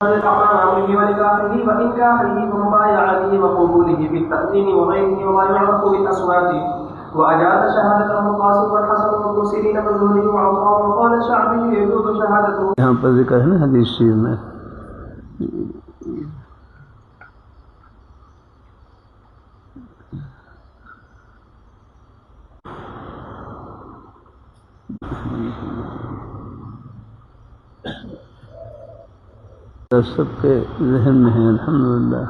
لأمره ولكافره وإنكاره ومبايعته وقبوله بالتأذين وغيره وما يعرف بالأصوات وأجاز شهادتهم القاسم والحسن والمرسلين والزهري وعطاء وقال الشعبي يجوز شهادته. یہاں پر ذکر ہے نا حدیث شریف میں سب کے ذہن میں ہے الحمدللہ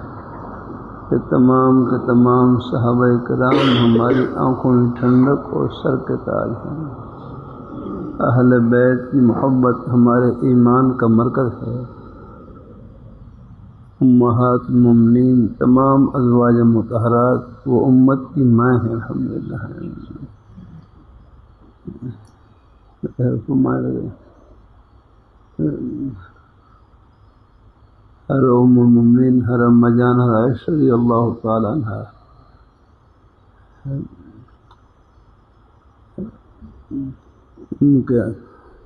کہ تمام کے تمام صحابہ کرام ہماری آنکھوں میں ٹھنڈک اور سر کے تاج ہیں. اہل بیت کی محبت ہمارے ایمان کا مرکز ہے. امہات المومنین تمام ازواج مطہرات وہ امت کی ماں ہیں الحمدللہ. ہر ام المومنین ہر اما جان عائشہ رضی اللہ تعالی عنہ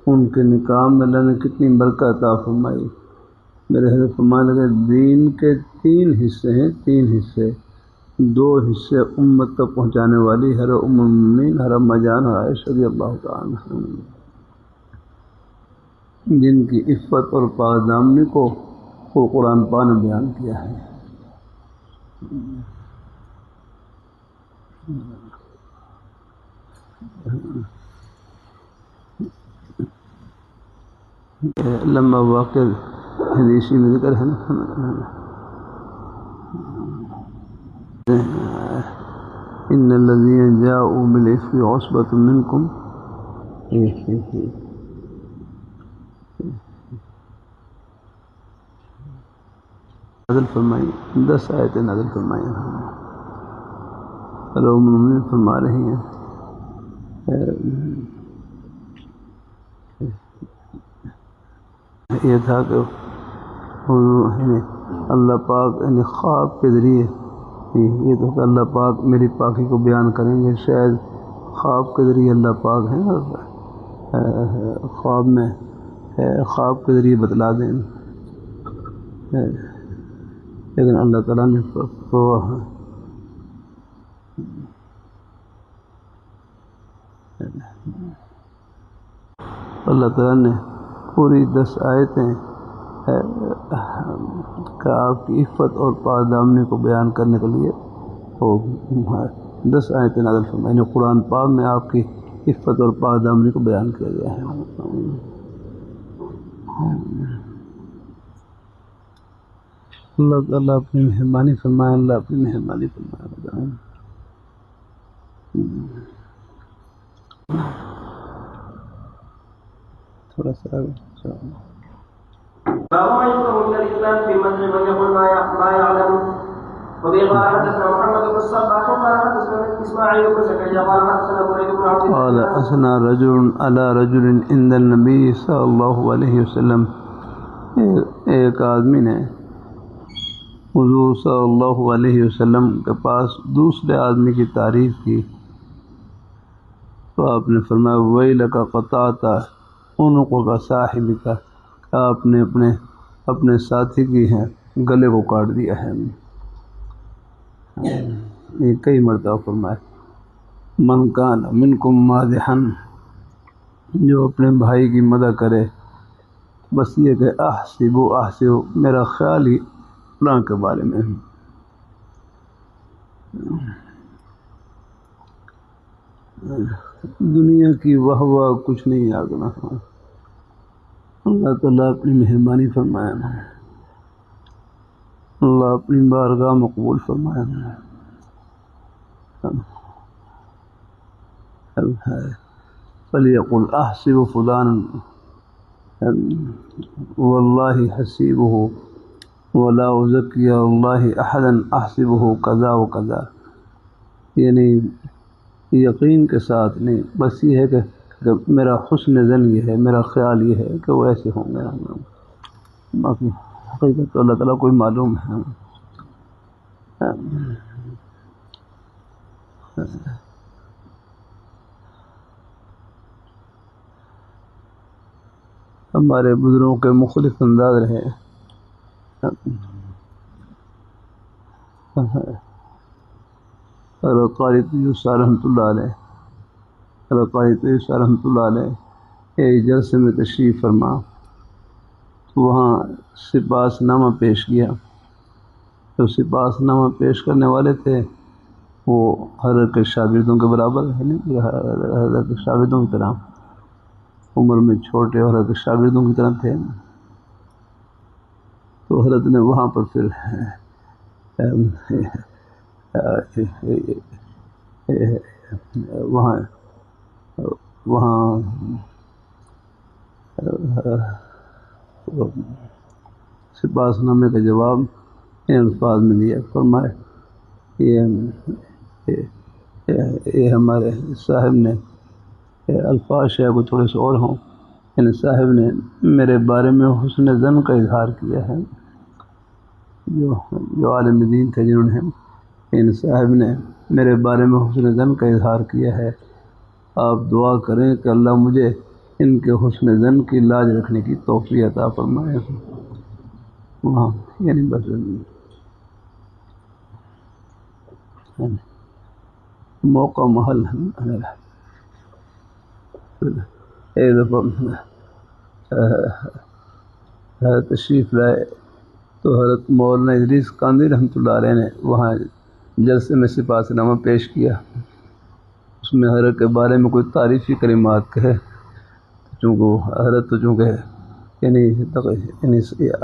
ان کے نکاح میں اللہ نے کتنی برکت عطا فرمائی. میرے حضرت فرمانے لگے دین کے 3 حصے ہیں، 3 حصے، 2 حصے امت تک پہنچانے والی ہر ام المومنین ہر اما جان عائشہ رضی اللہ تعالی عنہ، جن کی عفت اور پاک دامنی کو قرآن پاک نے بیان کیا ہے. لمبا واقع حدیثی میں ذکر ہے نا ان الذين جاءوا بالعفو عصبة منكم نازل فرمائی 10 آیتیں نازل فرمائی ہیں. ام المومنین فرما رہی ہیں یہ تھا کہ اللہ پاک خواب کے ذریعے یہ تو کہ اللہ پاک میری پاکی کو بیان کریں گے. شاید خواب کے ذریعے اللہ پاک ہیں خواب میں خواب کے ذریعے بتلا دیں، لیکن اللہ تعالیٰ نے پوری 10 آیتیں کہ آپ کی عفت اور پاک دامنی کو بیان کرنے کے لیے 10 آیتیں نازل فرمائی. قرآن پاک میں آپ کی عفت اور پاک دامنی کو بیان کیا گیا ہے. اللہ تعالیٰ اپنی مہربانی فرمائے، اللہ اپنی مہربانی فرمائے. تھوڑا سا باب ما يكره من الاسلام في منع من يقول ما يعلم. وبه قال حدثنا محمد بن الصباح قال حدثنا اسماعيل بن زكريا قال حدثنا بريد بن عبد الله قال اثنى رجل على رجل عند النبي صلی اللہ علیہ وسلم. ایک آدمی نے حضور صلی اللہ علیہ وسلم کے پاس دوسرے آدمی کی تعریف کی تو آپ نے فرمایا ویلک قطعت عنقک صاحبک، آپ نے اپنے ساتھی کی ہیں گلے کو کاٹ دیا ہے. یہ کئی مرتبہ فرمایا. من کان منکم مادحا، جو اپنے بھائی کی مدح کرے بس یہ کہ احسب میرا خیال ہی فلاں کے بارے میں. دنیا کی واہ کچھ نہیں آگنا. اللہ تعالیٰ اپنی مہربانی فرمائے، اللہ اپنی بارگاہ مقبول فرمائے. فلیقل احسب فلانا واللہ حسیبہ ولا ازکی اللہ احدا احسبہ کذا و کذا. یعنی یقین کے ساتھ نہیں، بس یہ ہے کہ میرا حسن ظن یہ ہے، میرا خیال یہ ہے کہ وہ ایسے ہوں گے. باقی حقیقت تو اللہ تعالیٰ کوئی معلوم ہے. ہمارے بزرگوں کے مختلف انداز رہے. قاری طیوسا رحمۃ اللہ علیہ، قاری طیوسا رحمۃ اللہ علیہ ایک جلسے میں تشریف فرما، وہاں سپاس نامہ پیش کیا. تو سپاس نامہ پیش کرنے والے تھے وہ حضرت کے شاگردوں کے برابر ہے، حضرت کے شاگردوں کی طرح عمر میں چھوٹے اور حضرت کے شاگردوں کی طرح تھے. تو حضرت نے وہاں پر پھر وہاں سپاس نامے کا جواب ان الفاظ میں دیا. فرمائے یہ ہمارے صاحب نے الفاظ شاید کو تھوڑے سے اور ہوں، یعنی صاحب نے میرے بارے میں حسن ظن کا اظہار کیا ہے. جو عالم دین تھے جنہوں نے ان صاحب نے میرے بارے میں حسن ظن کا اظہار کیا ہے. آپ دعا کریں کہ اللہ مجھے ان کے حسن ظن کی لاج رکھنے کی توفیق عطا فرمائے. وہاں یعنی بس موقع محل ایک دفعہ تشریف لائے تو حضرت مولانا ادریس کاندھی رحمۃ اللہ علیہ نے وہاں جلسے میں سپاس نامہ پیش کیا. اس میں حضرت کے بارے میں کوئی تعریفی کلمات کہے، چونکہ حضرت تو چونکہ یعنی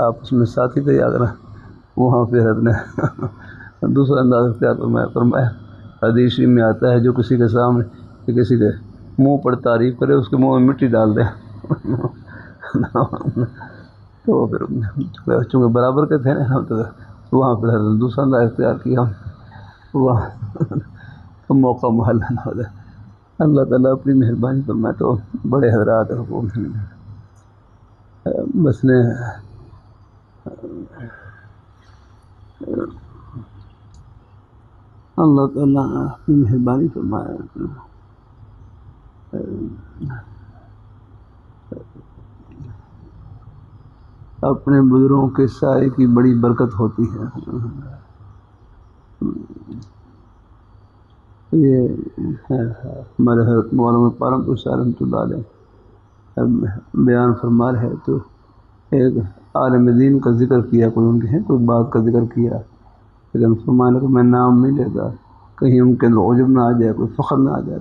آپس میں ساتھی تھے یاد رہا. وہاں پہ حضرت نے دوسرا انداز اختیار فرمایا حدیث میں آتا ہے جو کسی کے سامنے کسی کے منہ پر تعریف کرے اس کے منہ میں مٹی ڈال دے. تو پھر چونکہ برابر کے تھے نا تو وہاں پہ حضرت دوسرا انداز اختیار کیا. وہاں موقع محل ہے. اللہ تعالیٰ اپنی مہربانی فرمائے. تو بڑے حضرات بس نے اللہ تعالیٰ اپنی مہربانی فرمائے. اپنے بزرگوں کے سائے کی بڑی برکت ہوتی ہے. یہ ہمارے حضرت مولانا پارم پور رحمۃ اللہ علیہ بیان فرما رہے تو ایک عالم دین کا ذکر کیا، کوئی ان کے کوئی بات کا ذکر کیا، لیکن فرمانے کہ میں نام نہیں لیتا کہیں ان کے اندر عجب نہ آ جائے، کوئی فخر نہ آ جائے.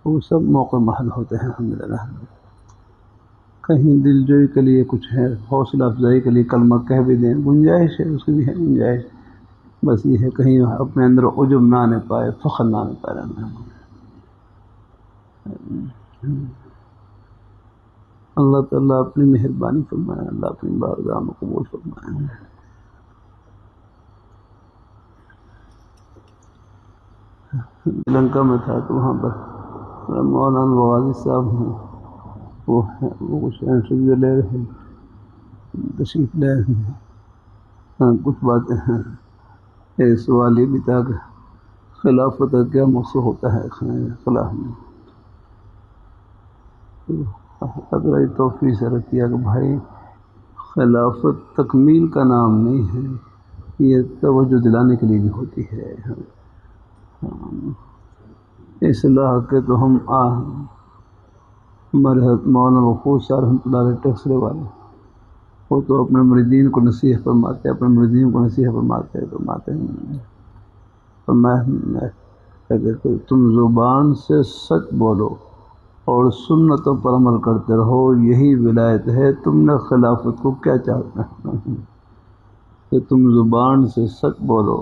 وہ سب موقع محل ہوتے ہیں الحمدللہ. کہیں دل جوئی کے لیے کچھ ہے، حوصلہ افزائی کے لیے کلمہ کہہ بھی دیں، گنجائش ہے، اس کی بھی ہے گنجائش. بس یہ ہے کہیں اپنے اندر عجب نہ آنے پائے، فخر نہ آنے پائے رہنا. اللہ تعالیٰ اپنی مہربانی فرمائے، اللہ اپنی بارگاہ میں قبول فرمائے. لنکا میں تھا تو وہاں پر مولانا غازی صاحب ہیں، وہ کچھ انٹرویو لے رہے ہیں، تشریف لے رہے ہیں. کچھ باتیں ہیں. ایک سوال یہ بھی تھا کہ خلافت کا کیا مقصد ہوتا ہے خلاف میں. اگر توفیق سے رکھ کیا کہ بھائی خلافت تکمیل کا نام نہیں ہے، یہ توجہ دلانے کے لیے بھی ہوتی ہے. اصلاح کے تو ہم ہمارے حضرت مولانا غفور صاحب رحمۃ اللہ علیہ ٹیکسرے والے وہ تو اپنے مریدین کو نصیحت فرماتے، اپنے مریدین کو نصیحت فرماتے کہ تم زبان سے سچ بولو اور سنتوں پر عمل کرتے رہو، یہی ولایت ہے. تم نے خلافت کو کیا چاہنا ہے کہ تم زبان سے سچ بولو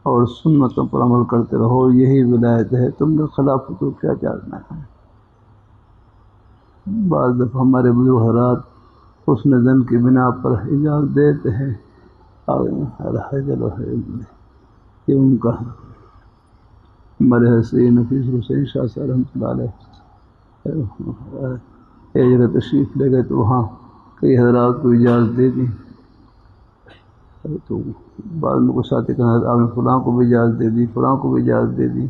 اور سنتوں پر عمل کرتے رہو، یہی ولایت ہے. تم نے خلافت کو کیا چاہنا ہے. بعض دفعہ ہمارے بزرگ حضرات حسن ظن کی بنا پر اجازت دیتے ہیں. یہ ان کا ہمارے حسین نفیس حسین شاہ صاحب رحمۃ اللہ علیہ ایک جگہ تشریف لے گئے تو وہاں کئی حضرات کو اجازت دے دی. تو بعد میں کچھ ساتھی کہا آپ نے فلاں کو بھی اجازت دے دی، فلاں کو بھی اجازت دے دی.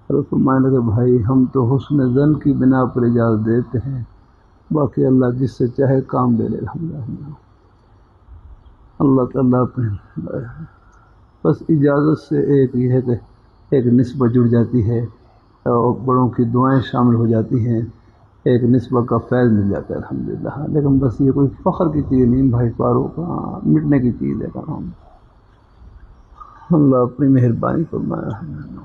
اور فرمانے لگے بھائی ہم تو حسن ظن کی بنا پر اجازت دیتے ہیں، باقی اللہ جس سے چاہے کام لے لے الحمدللہ۔ اللہ تعالیٰ اپنے بس اجازت سے ایک یہ ہے کہ ایک نسبت جڑ جاتی ہے اور بڑوں کی دعائیں شامل ہو جاتی ہیں، ایک نسبت کا فیض مل جاتا ہے الحمدللہ۔ لیکن بس یہ کوئی فخر کی چیز نہیں بھائی فاروق، مٹنے کی چیز ہے کام۔ اللہ اپنی مہربانی فرمائے الحمدللہ۔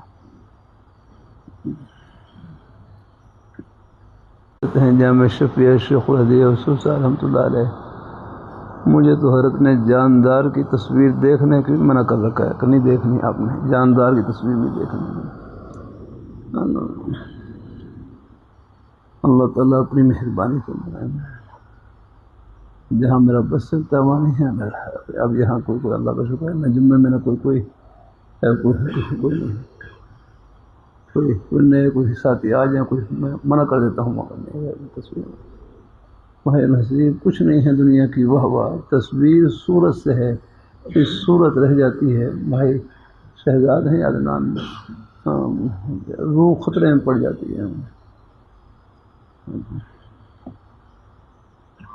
کہتے ہیں جامع شفیع شیخ الحدیث رسول صاحب رحمۃ اللہ علیہ، مجھے تو حضرت نے جاندار کی تصویر دیکھنے کی منع کر رکھا ہے کہ نہیں دیکھنی، آپ نے جاندار کی تصویر نہیں دیکھنی۔ اللہ تعالیٰ اپنی مہربانی فرمائے۔ جہاں میرا بس چلتا ہے وہاں نہیں ہے، اب یہاں کوئی اللہ کا شکر ہے نہ جمعے میں نہ کوئی نئے کوئی ساتھی آ جائیں، کوئی میں منع کر دیتا ہوں تصویر۔ بھائی نصیب کچھ نہیں ہے دنیا کی، واہ تصویر صورت سے ہے، اس صورت رہ جاتی ہے بھائی، شہزاد ہیں عدنان میں، روح خطرے میں پڑ جاتی ہے۔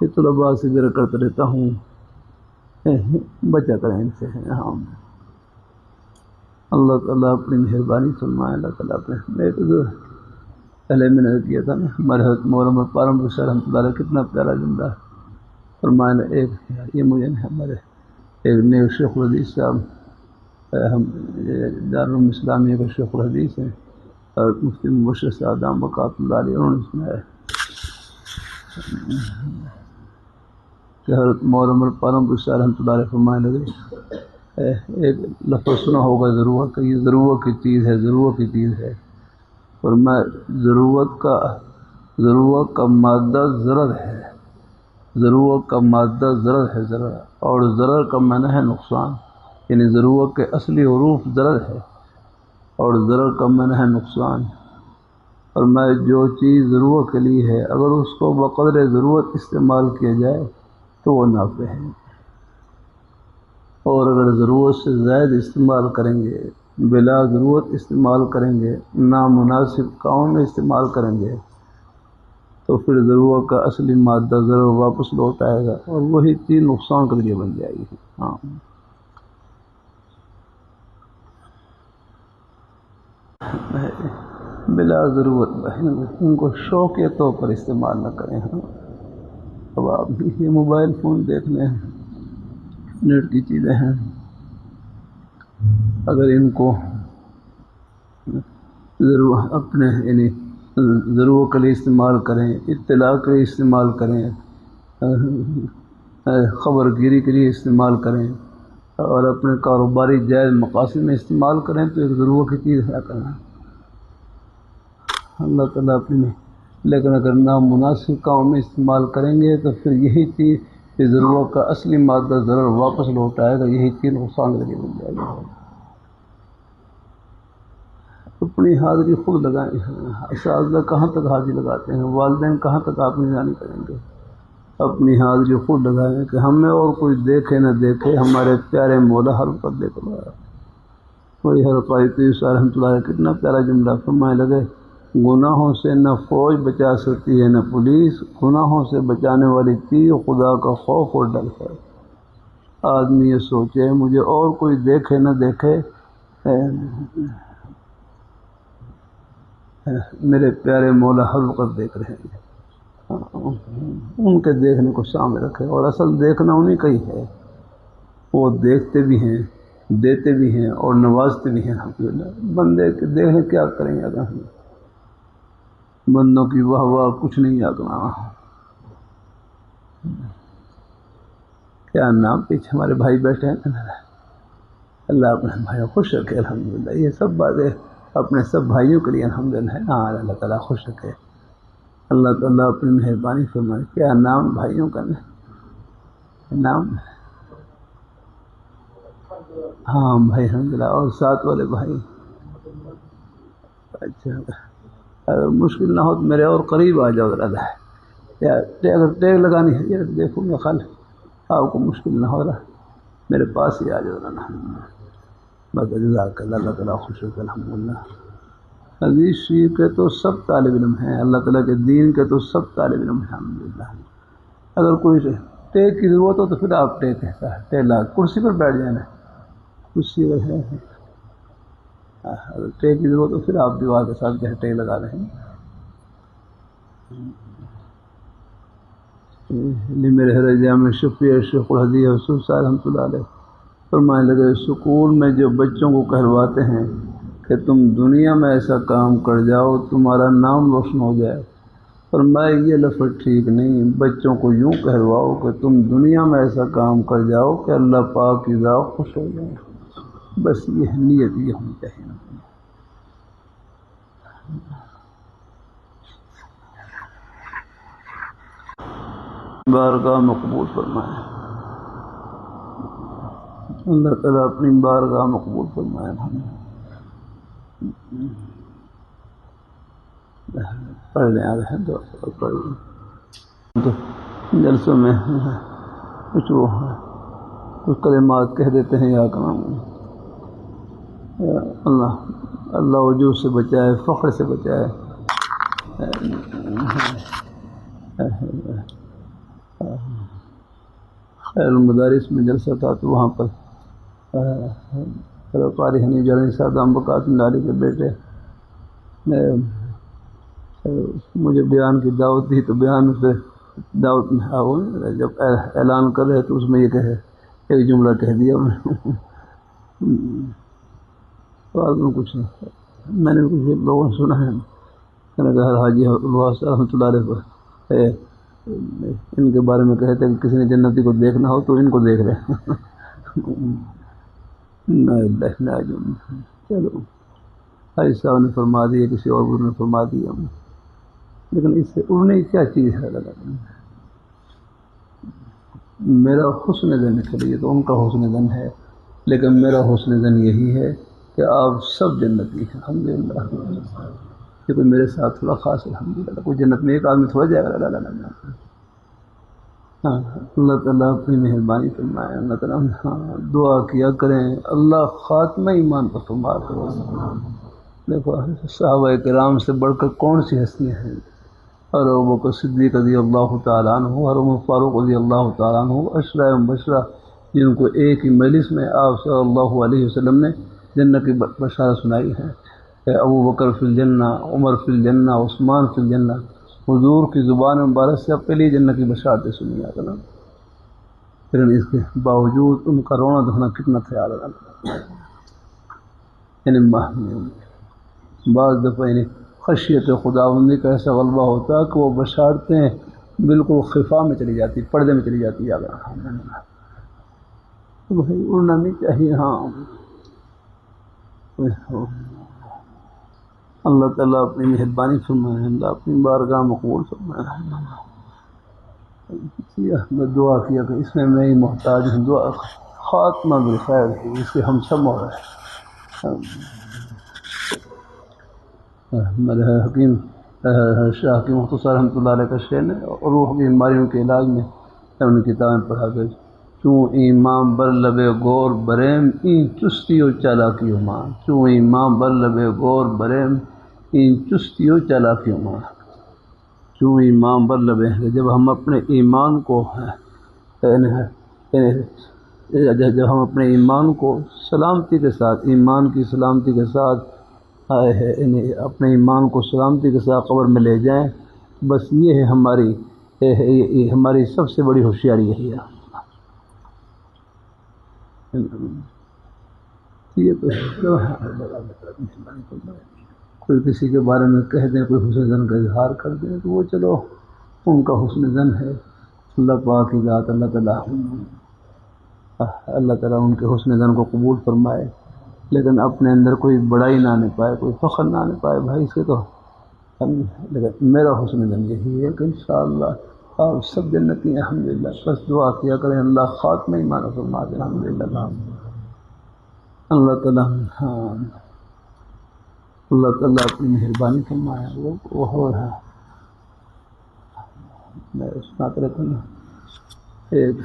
یہ طلباء سے ذکر کرتا رہتا ہوں، بچا کریں ان سے۔ ہاں اللہ تعالیٰ اپنی مہربانی فرمائے۔ اللہ تعالیٰ اپنے پہلے میں نے کیا تھا نا ہمارے حضرت مولانا پارم بخاری رحمۃ اللہ علیہ، کتنا پیارا جملہ فرمایا۔ ایک یہ مجھے ہمارے ایک نیک شیخ الحدیث صاحب، ہم دارالعلوم اسلامیہ کے شیخ الحدیث ہیں اور مفتی مبشر صاحب دام بقات اللہ علیہ، انہوں نے سنایا کہ حضرت مولانا پارم بخاری رحمۃ اللہ علیہ فرمانے لگے، ایک لفظ سنا ہوگا ضرورت کا، یہ ضرورت کی چیز ہے، ضرورت کی چیز ہے، اور میں ضرورت کا مادہ ضرر ہے، ضرورت کا مادہ ضرر ہے، ضرر، اور ضرر کا معنی ہے نقصان، یعنی ضرورت کے اصلی حروف ضرر ہے اور ضرر کا معنی ہے نقصان۔ اور میں جو چیز ضرورت کے لیے ہے اگر اس کو بقدر ضرورت استعمال کیا جائے تو وہ نافع ہے، اور اگر ضرورت سے زائد استعمال کریں گے، بلا ضرورت استعمال کریں گے، نامناسب کاموں میں استعمال کریں گے تو پھر ضرورت کا اصلی مادہ ضرور واپس لوٹ آئے گا اور وہی چیز نقصان کا ذریعہ بن جائے گی۔ ہاں بلا ضرورت ان کو شوق کے طور پر استعمال نہ کریں۔ ہاں اب آپ یہ موبائل فون دیکھ لیں، نیٹ کی چیزیں ہیں، اگر ان کو ضرور اپنے یعنی ضرورت کے لیے استعمال کریں، اطلاع کے لیے استعمال کریں، خبر گیری کے لیے استعمال کریں اور اپنے کاروباری جائز مقاصد میں استعمال کریں تو ایک ضرورت کی چیز ہے کرنا اللہ تعالیٰ اپنی، لیکن اگر نامناسب کام میں استعمال کریں گے تو پھر یہی چیز کہ ضرورت کا اصلی مادہ ضرر واپس لوٹ آئے گا، یہی چیز نقصان کے لیے بن جائے گا۔ اپنی حاضری خود لگائیں، اساتذہ کہاں تک حاضری لگاتے ہیں، والدین کہاں تک آپ نگرانی کریں گے، اپنی حاضری خود لگائیں کہ ہمیں اور کوئی دیکھے نہ دیکھے، ہمارے پیارے مولا ہر پر دیکھ رہا ہے۔ وہی حضرت صاحب رحمۃ اللہ علیہ کتنا پیارا جملہ فرمانے لگے، گناہوں سے نہ فوج بچا سکتی ہے نہ پولیس، گناہوں سے بچانے والی چیز خدا کا خوف اور ڈر ہے۔ آدمی یہ سوچے مجھے اور کوئی دیکھے نہ دیکھے، میرے پیارے مولا ہر وقت دیکھ رہے ہیں، ان کے دیکھنے کو سامنے رکھے، اور اصل دیکھنا انہیں کا ہی ہے، وہ دیکھتے بھی ہیں، دیتے بھی ہیں اور نوازتے بھی ہیں الحمدللہ۔ بندے کے دیکھنے کیا کریں گے، اگر بندوں کی واہ واہ کچھ نہیں آگنا۔ کیا نام پیچھے ہمارے بھائی بیٹھے ہیں، اللہ اپنے بھائیوں خوش رکھے الحمدللہ۔ یہ سب باتیں اپنے سب بھائیوں کے لیے الحمدللہ ہے، ہاں اللہ تعالیٰ خوش رکھے، اللہ تعالیٰ اپنی مہربانی فرمائے۔ کیا نام بھائیوں کا نام؟ ہاں بھائی الحمدللہ، اور ساتھ والے بھائی، اچھا اگر مشکل نہ ہو تو میرے اور قریب آ جاؤ ذرا، یا اگر ٹیگ لگانی ہے یہ دیکھوں گا، خال آپ کو مشکل نہ ہو رہا میرے پاس ہی آ جاؤ ذرا، بس جزاک اللہ، اللہ تعالیٰ خوش رکھے الحمدللہ۔ حدیث شریف کے تو سب طالب علم ہیں، اللہ تعالیٰ کے دین کے تو سب طالب علم ہیں الحمدللہ۔ اگر کوئی ٹیک کی ضرورت ہو تو پھر آپ ٹیک لا کرسی پر بیٹھ جائیں نا، کرسی اگر ہے اگر ٹیک کی ضرورت ہو پھر آپ دیوار کے ساتھ جو ہے ٹیک لگا رہے ہیں۔ میرے حرجہ میں شفیع شیخ الحدیث یوسف صاحب رحمۃ اللہ علیہ فرمانے لگے، سکول میں جو بچوں کو کہلواتے ہیں کہ تم دنیا میں ایسا کام کر جاؤ تمہارا نام روشن ہو جائے، فرمایا یہ لفظ ٹھیک نہیں، بچوں کو یوں کہلواؤ کہ تم دنیا میں ایسا کام کر جاؤ کہ اللہ پاک کی ذات خوش ہو جائے۔ بس یہ نیت یہ ہونی چاہیے۔ بارگاہ مقبول فرمائے اللہ تعالیٰ، اپنی بارگاہ مقبول فرمائے۔ پڑھ لیں آگے ہیں تو پڑھ لیں تو جلسوں میں کچھ وہ کچھ کلمات کہہ دیتے ہیں، یا کلام اللہ وجود سے بچائے، فخر سے بچائے۔ خیر المدارس میں جلسہ تھا تو وہاں پر قاری حنیف جلانی صاحب بقات ملالی کے بیٹے مجھے بیان کی دعوت دی، تو بیان سے دعوت میں جب اعلان کر رہے تو اس میں یہ کہے ایک جملہ کہہ دیا میں کچھ میں نے کچھ لوگوں نے سنا ہے، میں نے کہا حاجی رحمۃ اللہ علیہ پر ان کے بارے میں کہتے ہیں کہ کسی نے جنتی کو دیکھنا ہو تو ان کو دیکھ رہے چلو حاجی صاحب نے فرما دیا، کسی اور بزرگ نے فرما دیا، لیکن اس سے اڑنے کی کیا چیز ہے؟ میرا حسن زن چلیے تو ان کا حسن زن ہے، لیکن میرا حسن زن یہی ہے کہ آپ سب جنتی ہیں الحمدللہ۔ یہ کوئی میرے ساتھ تھوڑا خاص ہے الحمدللہ، کوئی جنت میں ایک آدمی تھوڑا جائے گا۔ ہاں اللہ تعالیٰ اپنی مہربانی فرمائے، اللہ تعالیٰ دعا کیا کریں اللہ خاتمہ ایمان پر فرما کرو۔ دیکھو صحابہ کرام سے بڑھ کر کون سی ہستیاں ہیں؟ اور ابوبکر صدیق رضی اللہ تعالیٰ عنہ، اور عمر فاروق رضی اللہ تعالیٰ عنہ، عشرہ مبشرہ جن کو ایک ہی مجلس میں آپ صلی اللہ علیہ وسلم نے جنت کی بشارت سنائی ہے کہ ابوبکر فی الجنہ، عمر فی الجنہ، عثمان فی الجنہ۔ حضور کی زبان مبارک سے اپنے لیے جنت کی بشارتیں سنی آتا نا، پھر اس کے باوجود ان کا رونا دھونا کتنا تھا یاد رکھنا۔ یعنی بعض دفعہ یعنی خشیت خداوندی کا ایسا غلبہ ہوتا کہ وہ بشارتیں بالکل خفا میں چلی جاتی، پردے میں چلی جاتی یاد رکھنا۔ تو بھائی اڑنا نہیں چاہیے۔ ہاں اللہ تعالیٰ اپنی مہربانی فرمائے، اللہ اپنی بارگاہ مقبول فرمائے۔ میں دعا کیا کہ اس میں ہی محتاج ہوں، دعا خاتمہ بالخیر ہے، اس کے ہم سب ہو رہے ہیں۔ میرے حکیم شاہ حکیم مختصر رحمۃ اللہ علیہ کا شعر ہے، اور روح کی بیماریوں کے علاج میں ان کتابیں پڑھا گئی۔ چوں ایمان بر لبے گور بریم این چستی و چالاکی ماں، چوں ایمان بر لبے گور بریم این چستی و چالاکی ماں، چوں ایمان بر لبے، جب ہم اپنے ایمان کو جب ہم اپنے ایمان کو سلامتی کے ساتھ، ایمان کی سلامتی کے ساتھ اپنے ایمان کو سلامتی کے ساتھ قبر میں لے جائیں، بس یہ ہے ہماری سب سے بڑی ہوشیاری یہی ہے۔ یہ تو کوئی کسی کے بارے میں کہہ دیں، کوئی حسن زن کا اظہار کر دیں تو وہ چلو ان کا حسن زن ہے، اللہ پاک کی ذات اللہ تعالیٰ ان کے حسن زن کو قبول فرمائے، لیکن اپنے اندر کوئی بڑائی نہ آنے پائے، کوئی فخر نہ آنے پائے بھائی اس کے تو۔ لیکن میرا حسن زن یہی ہے کہ انشاءاللہ آپ سب جنتی ہیں الحمدللہ۔ بس دعا کیا کریں اللہ خاتمہ ایمان فرما دے الحمدللہ۔ اللہ تعالیٰ اللہ تعالیٰ اپنی مہربانی فرمائے۔ وہ ہو رہا میں سناتا رہتا ہوں، ایک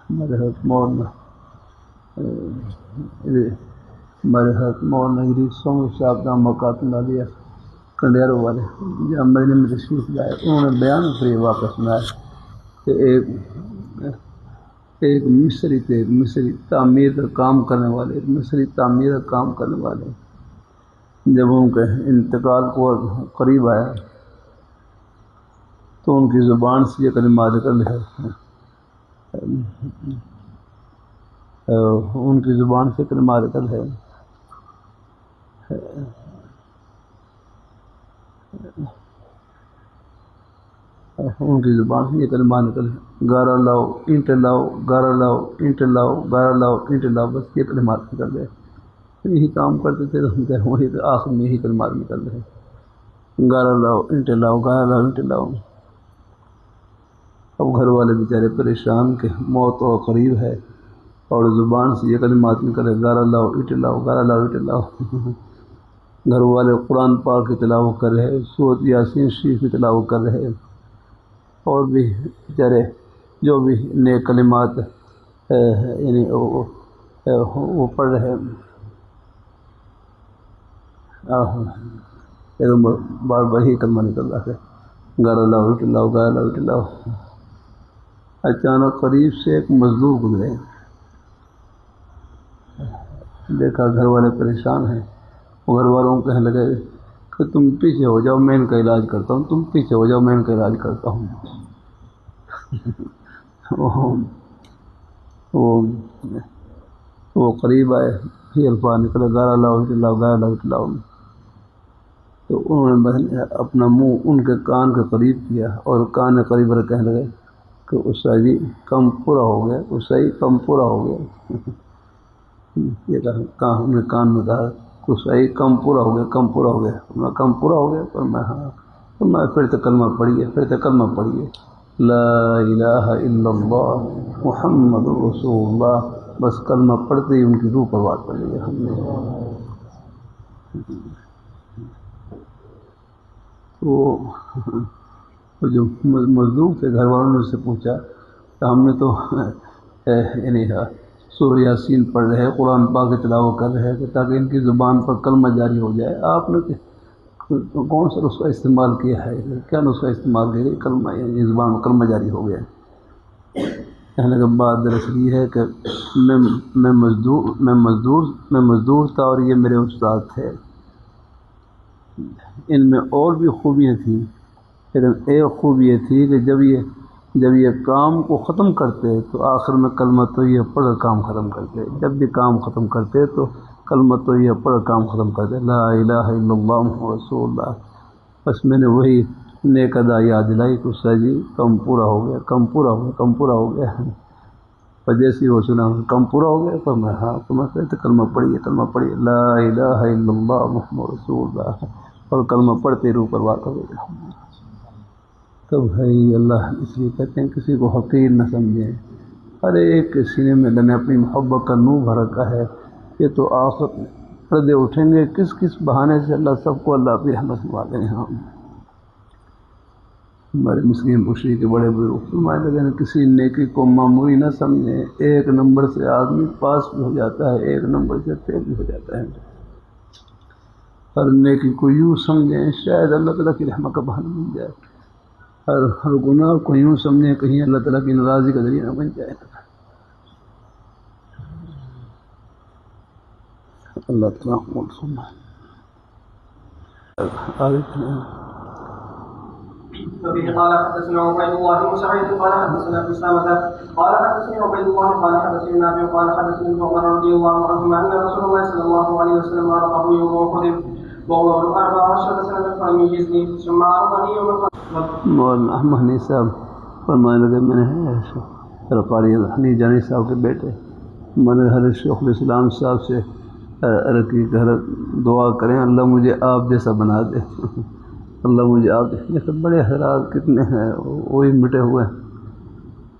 ہمارے مولانا ہمارے ساتھ مولانا ادریس سومر صاحب کا مقاط نالیہ کنڈیروں والے جب مدینے میں تشریف لائے، انہوں نے بیان پھر واقعہ سنایا کہ ایک مصری تعمیر کا کام کرنے والے جب ان کے انتقال کو قریب آیا تو ان کی زبان سے یہ کلمات نکل ہے، ان کی زبان سے کلمات نکل ہے، ان کی زبان سے یہ کلمات نکل ہے، گارا لاؤ اینٹ لاؤ، گارا لاؤ اینٹ لاؤ، گارا لاؤ اینٹ لاؤ، بس یہ کلمات نکل رہے، یہی کام کرتے تھے تو وہی آخر میں یہی کلمات نکل رہے، گارا لاؤ اینٹ لاؤ، گارا لاؤ اینٹ لاؤ۔ اب گھر والے بیچارے پریشان کہ موت اور قریب ہے اور زبان سے یہ کلمات نکلے، گارا لاؤ اینٹ لاؤ، گارا لاؤ اینٹ لاؤ۔ گھر والے قرآن پاک کی تلاوت کر رہے، سورۃ یاسین شریف کی تلاوت کر رہے، اور بھی بیچارے جو بھی نئے کلمات یعنی وہ پڑھ رہے، بار بار ہی کلمہ نکل رہا ہے، گارا لاؤ اینٹ لاؤ، گارا لاؤ اینٹ لاؤ۔ اچانک قریب سے ایک مزدور گزرے، دیکھا گھر والے پریشان ہیں، گھر والوں کو کہنے لگے کہ تم پیچھے ہو جاؤ، میں ان کا علاج کرتا ہوں، تم پیچھے ہو جاؤ، میں ان کا علاج کرتا ہوں۔ وہ قریب آئے، یہ الفاظ نکلے، گارا لاؤ اینٹ لاؤ، گارا لاؤ اینٹ لاؤ۔ تو انہوں نے اپنا منہ ان کے کان کے قریب کیا اور کان کے قریب رکھ کہنے لگے کہ استاد جی کم پورا ہو گیا، استاد جی کم پورا ہو گیا۔ یہ کہا ہم نے کان میں کہا کہ استاد جی کم پورا ہو گیا، کم پورا ہو گیا، میں کم پورا ہو گیا، پر میں ہاں، تو میں پھر سے کلمہ پڑھیے، پھر سے کلمہ پڑھیے، لا الہ الا اللہ محمد رسول اللہ۔ بس کلمہ پڑھتے ہی ان کی روح پرواز کر لیا ہم نے۔ وہ جو مزدور تھے گھر والوں نے اس سے پوچھا کہ ہم نے تو یعنی سورہ یاسین پڑھ رہے، قرآن پاک کی تلاوت کر رہے کہ تاکہ ان کی زبان پر کلمہ جاری ہو جائے، آپ نے کون سا نسخہ استعمال کیا ہے، کیا نسخہ استعمال کیا کہ کلمہ یعنی زبان میں کلمہ جاری ہو گیا؟ کہنے کے بعد دراصل یہ ہے کہ میں مزدور تھا اور یہ میرے استاد تھے، ان میں اور بھی خوبیاں تھیں، لیکن ایک خوبی یہ تھی کہ جب یہ کام کو ختم کرتے تو آخر میں کلمہ طیبہ پڑھ کر کام ختم کرتے، جب بھی کام ختم کرتے تو کلمہ طیبہ پڑھ کر کام ختم کرتے، لا الہ الا اللہ محمد رسول اللہ۔ بس میں نے وہی نیک ادا یاد دلائی کہ استاد جی کم پورا ہو گیا، کم پورا ہو گیا، کم پورا ہو گیا۔ اور جیسے ہی وہ سنا کم پورا ہو گیا تو میں ہاں تو میں کہتے کلمہ پڑھیے، کلمہ پڑھیے، لا الہ الا اللہ محمد رسول اللہ، اور کلمہ پڑھتے روح پرواز کر گیا۔ تو بھائی اللہ اس لیے کہتے ہیں کسی کو حقیر نہ سمجھیں، ہر ایک کے سینے میں اللہ نے اپنی محبت کا نور بھر رکھا ہے، یہ تو آخر میں پردے اٹھیں گے کس بہانے سے، اللہ سب کو اللہ اپنی رحمت سے والے ہیں۔ ہمارے مسلم بشری کے بڑے بزرگ فرمائے لگے ہیں کسی نیکی کو معمولی نہ سمجھیں، ایک نمبر سے آدمی پاس بھی ہو جاتا ہے، ایک نمبر سے فیل بھی ہو جاتا ہے۔ ہر نیکی کو یوں سمجھیں شاید اللہ تعالیٰ کی رحمت کا بہانہ بن جائے، ہر گناہ کو یوں سمجھیں کہیں اللہ تعالیٰ کی ناراضی کا ذریعہ نہ بن جائے۔ اللہ تعالیٰ آگے وبه قال حدثنا عبيد الله بن سعيد قال حدثنا اسامه قال حدثني عبيد الله قال حدثني نافع قال حدثني ابن عمر رضي الله عنهما ان رسول الله صلى الله عليه وسلم عرضه يوم احد وهو 14 سنه فلم يجزني ثم عرضني يوم مولانا احمد حنیف صاحب فرمانے لگے میں نے قاری حنیف جانی صاحب کے بیٹے میں نے حضرت شیخ الاسلام صاحب سے رکی کہ دعا کریں اللہ مجھے آپ جیسا بنا دے، اللہ مجھے آپ جیسے بڑے حضرات کتنے ہیں وہی مٹے ہوئے ہیں،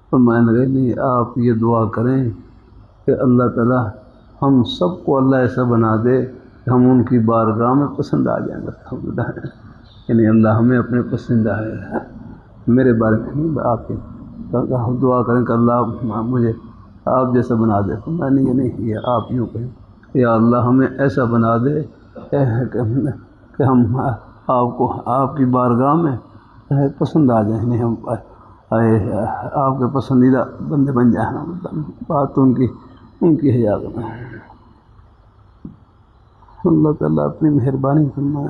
اور میں نے کہا نہیں آپ یہ دعا کریں کہ اللہ تعالیٰ ہم سب کو اللہ ایسا بنا دے کہ ہم ان کی بارگاہ میں پسند آ جائیں گے، یعنی اللہ ہمیں اپنے پسندہ ہے، میرے بارے میں نہیں آپ کے دعا کریں کہ اللہ مجھے آپ جیسا بنا دے، تو میں نے یہ نہیں کیا، آپ یوں کہیں یا اللہ ہمیں ایسا بنا دے کہ ہم آپ کو آپ کی بارگاہ میں پسند آ جائیں، ہم آپ کے پسندیدہ بندے بن جائیں۔ بات ان کی ہے یاد میں۔ اللہ تعالیٰ اپنی مہربانی فرمائے،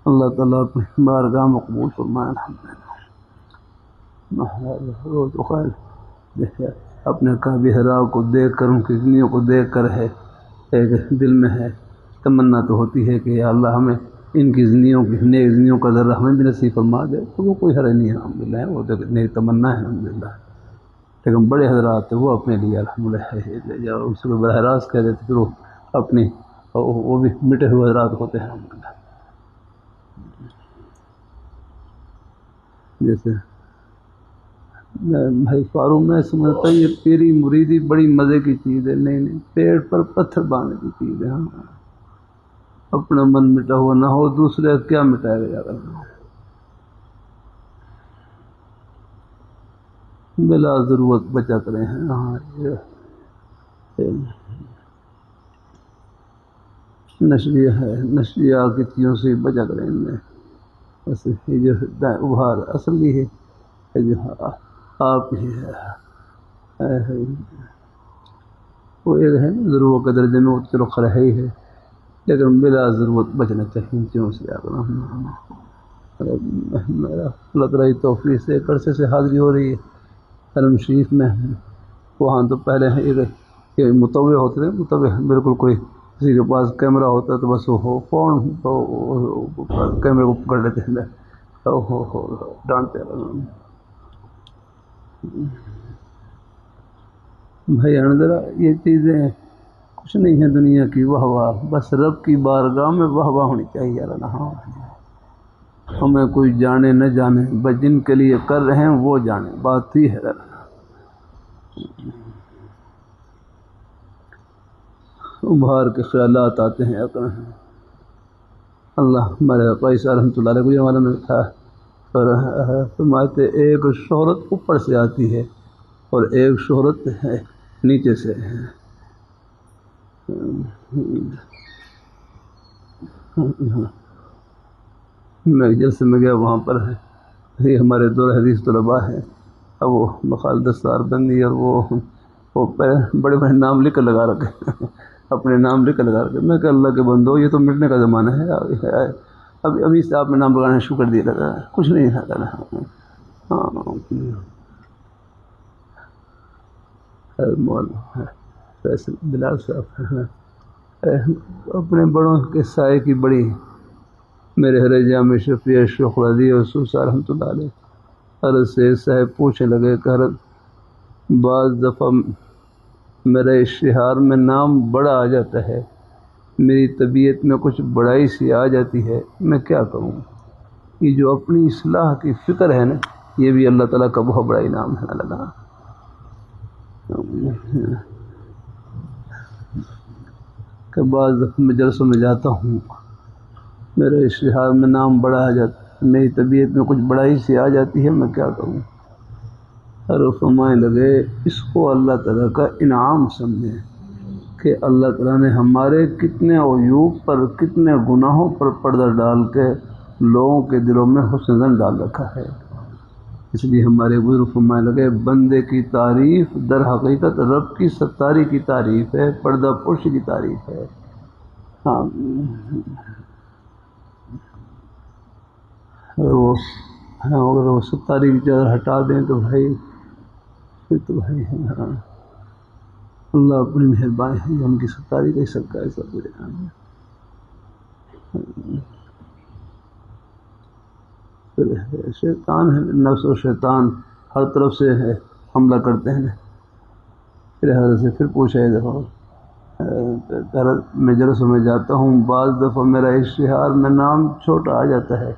اللہ تعالیٰ اپنی بارگاہ میں قبول فرمائے۔ وہ تو خیر اپنے کعبہ حرا کو دیکھ کر، ان کی زندگیوں کو دیکھ کر ہے ایک دل میں ہے تمنا تو ہوتی ہے کہ یا اللہ ہمیں ان کی زندگیوں کی نیک زندگیوں کا ذرہ ہمیں بھی نصیب فرما دے، تو وہ کوئی حرج نہیں ہے الحمدللہ، وہ تو نیک تمنا ہے الحمدللہ۔ لیکن بڑے حضرات وہ اپنے لیے الحمدللہ جب اس کو براہ راست کہہ دیتے پھر وہ اپنی وہ بھی مٹے ہوئے حضرات ہوتے ہیں الحمدللہ۔ جیسے بھائی فاروق میں سمجھتا یہ پیری مریدی بڑی مزے کی چیز ہے، نہیں پیٹ پر پتھر باندھنے کی چیز ہے۔ ہاں اپنا من مٹا ہوا نہ ہو، دوسرے کیا مٹائے گا یار، بلا ضرورت بچا کریں ہیں۔ ہاں نشریہ ہے، نشریہ کی چیزوں سے بچا کریں ان میں، بس یہ جو ابھار اصل بھی ہے جو آپ ہی ہے، وہ ایک ہے ضرورت کے درجے میں، وہ چلو خیر ہی ہے، لیکن بلا ضرورت بچنا چاہیے ان چیزوں سے۔ میرا اللہ تعالیٰ کی توفیق سے ایک عرصے سے حاضری ہو رہی ہے حرم شریف میں، وہاں تو پہلے یہ متوع ہوتے تھے، متوع بالکل کوئی کسی کے پاس کیمرہ ہوتا تو بس وہ فون کیمرے کو پکڑ لیتے ہیں، ڈانٹتے بھائی ذرا یہ چیزیں کچھ نہیں ہیں دنیا کی واہ واہ، بس رب کی بارگاہ میں واہ واہ ہونی چاہیے یار۔ ہاں ہمیں کوئی جانے نہ جانے، بس جن کے لیے کر رہے ہیں وہ جانے، بات ہی ہے۔ ابھار کے خیالات آتے ہیں اللہ ہمارے قیس رحمۃ اللہ علیہ کو یہ ہمارا میں تھا، اور فرماتے ایک شہرت اوپر سے آتی ہے اور ایک شہرت ہے نیچے سے۔ میں جلسے میں گیا، وہاں پر ہے یہ ہمارے دور حدیث طلباء ہیں، اب وہ بخال دستار بندی اور وہ بڑے بڑے نام لکھ کر لگا رکھے، اپنے نام لکھ کر لگا رکھے۔ میں کہ اللہ کے بندو یہ تو مٹنے کا زمانہ ہے، ابھی سے آپ نے نام لگانا شروع کر دیا لگا، کچھ نہیں ہے۔ ہاں فیصل بلال صاحب اپنے بڑوں کے سائے کی بڑی میرے ہر جامع شفیع شیخ رضی وسوس رحمۃ اللہ علیہ حضرت سے صاحب پوچھنے لگے کہ حضرت بعض دفعہ میرے اشتہار میں نام بڑا آ جاتا ہے، میری طبیعت میں کچھ بڑائی سی آ جاتی ہے، میں کیا کروں؟ یہ جو اپنی اصلاح کی فکر ہے نا، یہ بھی اللہ تعالیٰ کا بہت بڑا انعام ہے اللہ کہ بعض دفعہ میں جلسوں میں جاتا ہوں، میرے اشتہار میں نام بڑا آ جاتا ہے، میری طبیعت میں کچھ بڑائی سی آ جاتی ہے، میں کیا کروں؟ اور فرمانے لگے اس کو اللہ تعالیٰ کا انعام سمجھیں کہ اللہ تعالیٰ نے ہمارے کتنے عیوب پر، کتنے گناہوں پر پردہ ڈال کے لوگوں کے دلوں میں حسن ظن ڈال رکھا ہے۔ اس لیے ہمارے بزرگ فرمانے لگے بندے کی تعریف در حقیقت رب کی ستاری کی تعریف ہے، پردہ پوش کی تعریف ہے۔ ہاں اگر وہ ستاری کی چادر ہٹا دیں تو بھائی پھر تو بھائی ہاں اللہ اپنی مہربانی ہے، ان کی ستاری کا ہی صدقہ ہے سب کچھ۔ شیطان ہے، نفس و شیطان ہر طرف سے ہے حملہ کرتے ہیں۔ پھر حضرت سے پھر پوچھا ہے دیکھو میں جلسوں میں جاتا ہوں، بعض دفعہ میرا اشتہار میں نام چھوٹا آ جاتا ہے،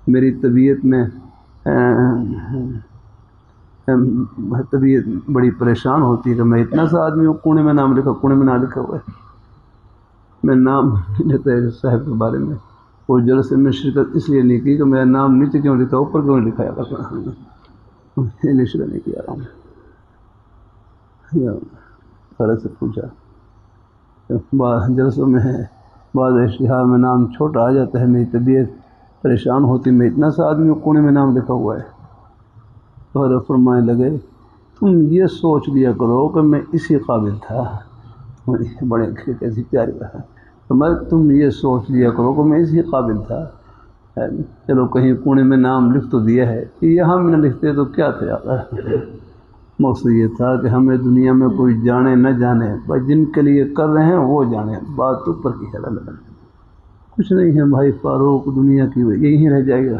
میری طبیعت میں طبیعت بڑی پریشان ہوتی ہے کہ میں اتنا سا آدمی ہوں، کونے میں نام لکھا، کونے میں نہ لکھا ہوا ہے، میں نام نہیں لیتا صاحب کے بارے میں۔ وہ جلسے میں شرکت اس لیے نہیں کی کہ میرا نام نیچے کیوں لکھا، اوپر کیوں لکھایا کرتا، یہ شرکت نہیں کیا رہا ہوں۔ حضرت سے پوچھا، جلسوں میں بعض اشتہار میں نام چھوٹا آ جاتا ہے، میری طبیعت پریشان ہوتی، میں اتنا سا آدمی کونے میں نام لکھا ہوا ہے. تو حضرت فرمانے لگے تم یہ سوچ لیا کرو کہ میں اسی قابل تھا. بڑے کیسی پیاری بات ہے. تم یہ سوچ لیا کرو کہ میں اسی قابل تھا. چلو کہیں کونے میں نام لکھ تو دیا ہے، یہاں میں نہ لکھتے تو کیا تھا. مقصد یہ تھا کہ ہمیں دنیا میں کوئی جانے نہ جانے، بس جن کے لیے کر رہے ہیں وہ جانے. بات اوپر کی ہے، کچھ نہیں ہے بھائی فاروق، دنیا کی یہی رہ جائے گا.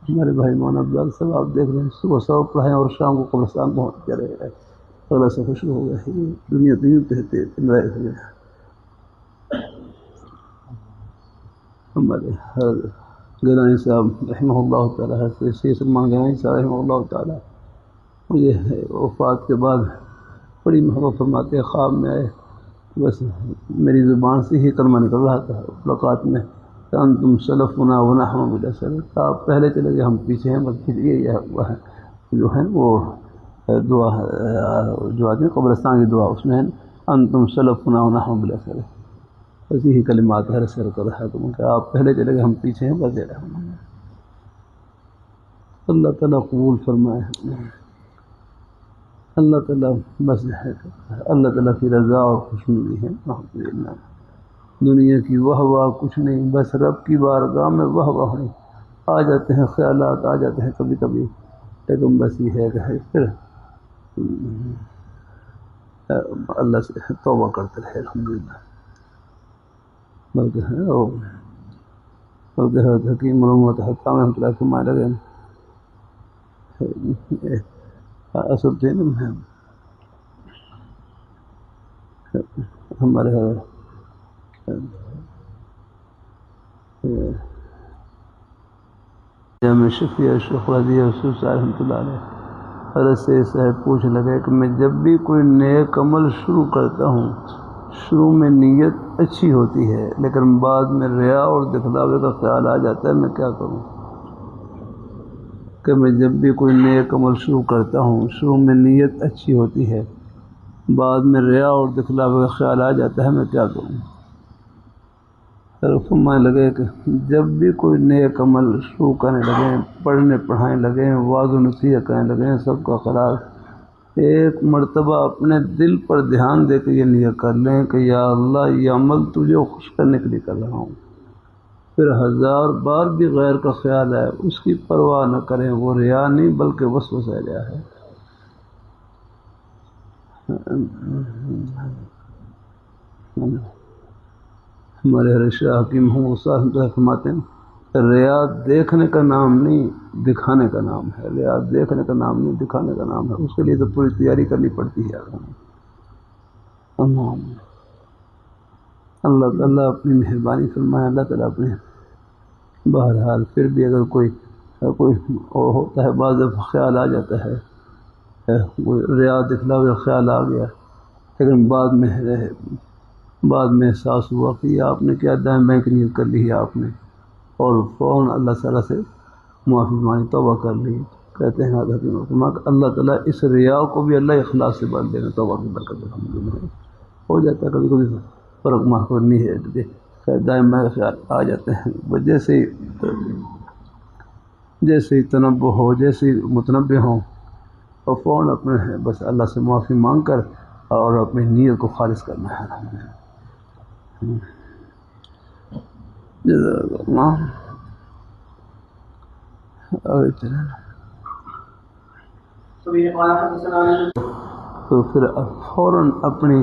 ہمارے بھائی مولانا عبدال صاحب آپ دیکھ رہے ہیں، صبح صبح پڑھائیں اور شام کو قبرستان پہنچ جا رہے ہیں. اللہ سے خوش ہو گئے. دنیا تو یوں کہتے ہیں. ہمارے گنائی صاحب رحمہ اللہ تعالیٰ، سید سلمان گنائی صاحب رحمہ اللہ تعالیٰ، مجھے وفات کے بعد بڑی محبت فرماتے. خواب میں آئے، بس میری زبان سے ہی کلمہ نکل رہا تھا ملاقات میں، انتم سلفنا ونحن بالاسلف. آپ پہلے چلے گئے، ہم پیچھے ہیں. بس یہ جو ہے وہ دعا جو آتی ہے قبرستان کی دعا، اس میں ہے انتم سلفنا ونحن بالاسلف. بس یہی کلمات ہر سر کر رہا ہے کہ آپ پہلے چلے گئے، ہم پیچھے ہیں. بس اللہ تعالیٰ قبول فرمائے. اللہ تعالیٰ بس اللہ تعالیٰ کی رضا اور خوشنودی ہے. الحمدللہ دنیا کی واہ کچھ نہیں، بس رب کی بارگاہ میں واہ نہیں. آ جاتے ہیں خیالات، آ جاتے ہیں کبھی کبھی، لیکن بس یہ ہے کہ پھر اللہ سے توبہ کرتے رہے. الحمدللہ بلکہ حضرت حکیم علومت حکام رحمۃ اللہ کے ماں لگے اصل تھے نا ہمارے جامع شفیع شیخ رضی یوسف صاحب رحمۃ اللہ علیہ حضرت سے صاحب پوچھنے لگے کہ میں جب بھی کوئی نیک عمل شروع کرتا ہوں، شروع میں نیت اچھی ہوتی ہے لیکن بعد میں ریا اور دکھلاوے کا خیال آ جاتا ہے، میں کیا کروں؟ کہ میں جب بھی کوئی نیک عمل شروع کرتا ہوں، شروع میں نیت اچھی ہوتی ہے، بعد میں ریا اور دکھلاوے کا خیال آ جاتا ہے، میں کیا کروں؟ فرمانے لگے کہ جب بھی کوئی نیک عمل شروع کرنے لگیں، پڑھنے پڑھانے لگیں، واعظ و نصیحت کرنے لگیں، سب کا خلاص ایک مرتبہ اپنے دل پر دھیان دے کے یہ نیت کر لیں کہ یا اللہ یہ عمل تجھے خوش کرنے کے لیے کر رہا ہوں. پھر 1000 بار بھی غیر کا خیال آئے اس کی پرواہ نہ کریں، وہ ریا نہیں بلکہ وسوسہ ریا ہے. ہمارے شاہ حکیم محمد صاحب فرماتے ہیں ریا دیکھنے کا نام نہیں دکھانے کا نام ہے. ریا دیکھنے کا نام نہیں دکھانے کا نام ہے. اس کے لیے تو پوری تیاری کرنی پڑتی ہے. اللہ تعالیٰ اپنی مہربانی فرمائے. اللہ تعالیٰ اپنے بہرحال پھر بھی اگر کوئی ہوتا ہے بعض خیال آ جاتا ہے، ریا دکھلا ہوا خیال آ گیا، لیکن بعد میں احساس ہوا کہ آپ نے کیا دائیں بائیں کی نیت کر لی ہے آپ نے، اور فوراً اللہ تعالیٰ سے معافی مانگی، توبہ کر لی. کہتے ہیں اللہ تعالیٰ اس ریا کو بھی اللہ اخلاص سے بدل دینا. توبہ کی برکت ہو جاتا ہے. کبھی کبھی فرق محفوظ نہیں ہے، دائیں بائیں خیال آ جاتے ہیں. جیسے ہی تنبہ ہو، جیسے ہی متنبہ ہوں، اور فوراً اپنے بس اللہ سے معافی مانگ کر اور اپنی نیت کو خالص کرنا ہے. تو پھر فوراً اپنی